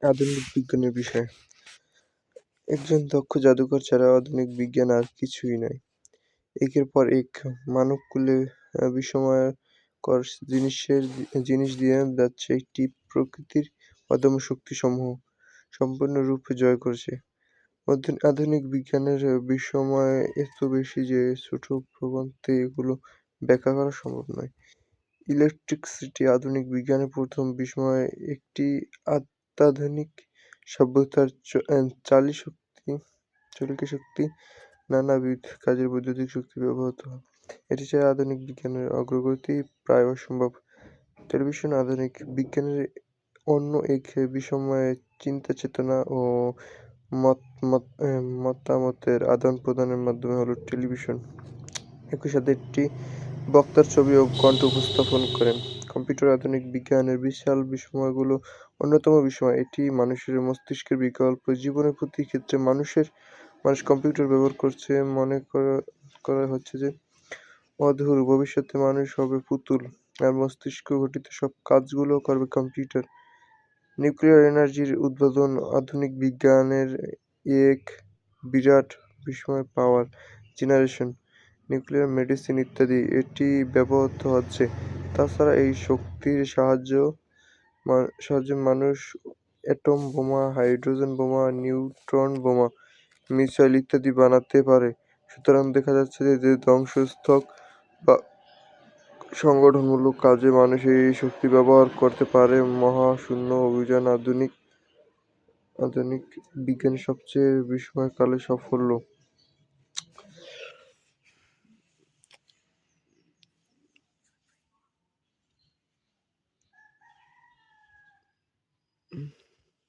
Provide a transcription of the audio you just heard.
আধুনিক বিজ্ঞানের বিষয়। একজন দক্ষ জাদুকর ছাড়া আধুনিক বিজ্ঞান আর কিছুই নয়। একের পর এক মানবকুলে বিস্ময়কর জিনিস দিয়ে যাচ্ছে একটি প্রকৃতির অদম্য শক্তিসমূহ সম্পূর্ণরূপে জয় করেছে। আধুনিক বিজ্ঞানের বিস্ময় এত বেশি যে ছোট প্রবন্ধে এগুলো ব্যাখ্যা করা সম্ভব নয়। ইলেকট্রিসিটি আধুনিক বিজ্ঞানের প্রথম বিস্ময়। একটি অত্যাধুনিক সভ্যতার চালিকা শক্তি নানাবিধ কাজে বৈদ্যুতিক শক্তি ব্যবহৃত হয়। এটি ছাড়া আধুনিক বিজ্ঞানের অগ্রগতি প্রায় অসম্ভব। টেলিভিশন আধুনিক বিজ্ঞানের অন্য এক বিস্ময় চিন্তা চেতনা ও মত মত মতামতের আদান-প্রদানের মাধ্যমে হলো টেলিভিশন। একই সাথে একটি বক্তার ছবি ও কণ্ঠ উপস্থাপন করেন। কম্পিউটার আধুনিক বিজ্ঞানের বিশাল বিস্ময়গুলো অন্যতম বিস্ময়। এটি মানুষের মস্তিষ্কের বিকল্প জীবনের প্রতি ক্ষেত্রে মানুষ কম্পিউটার ব্যবহার করছে। মনে করা হচ্ছে যে অদূর ভবিষ্যতে মানুষ হবে পুতুল, আর মস্তিষ্ক ঘটিত সব কাজগুলো করবে কম্পিউটার। নিউক্লিয়ার এনার্জির উদ্ভাবন আধুনিক বিজ্ঞানের এক বিরাট বিস্ময়। পাওয়ার জেনারেশন, নিউক্লিয়ার মেডিসিন ইত্যাদি এটি ব্যবহৃত হচ্ছে। তাছাড়া এই শক্তির সাহায্যে মানুষ অ্যাটম বোমা, হাইড্রোজেন বোমা, নিউট্রন বোমা, মিসাইল ইত্যাদি বানাতে পারে। সুতরাং দেখা যাচ্ছে যে ধ্বংসাত্মক বা সংগঠনমূলক কাজে মানুষ এই শক্তি ব্যবহার করতে পারে। মহাশূন্য অভিযান আধুনিক বিজ্ঞানের সবচেয়ে বিস্ময়কালে সাফল্য।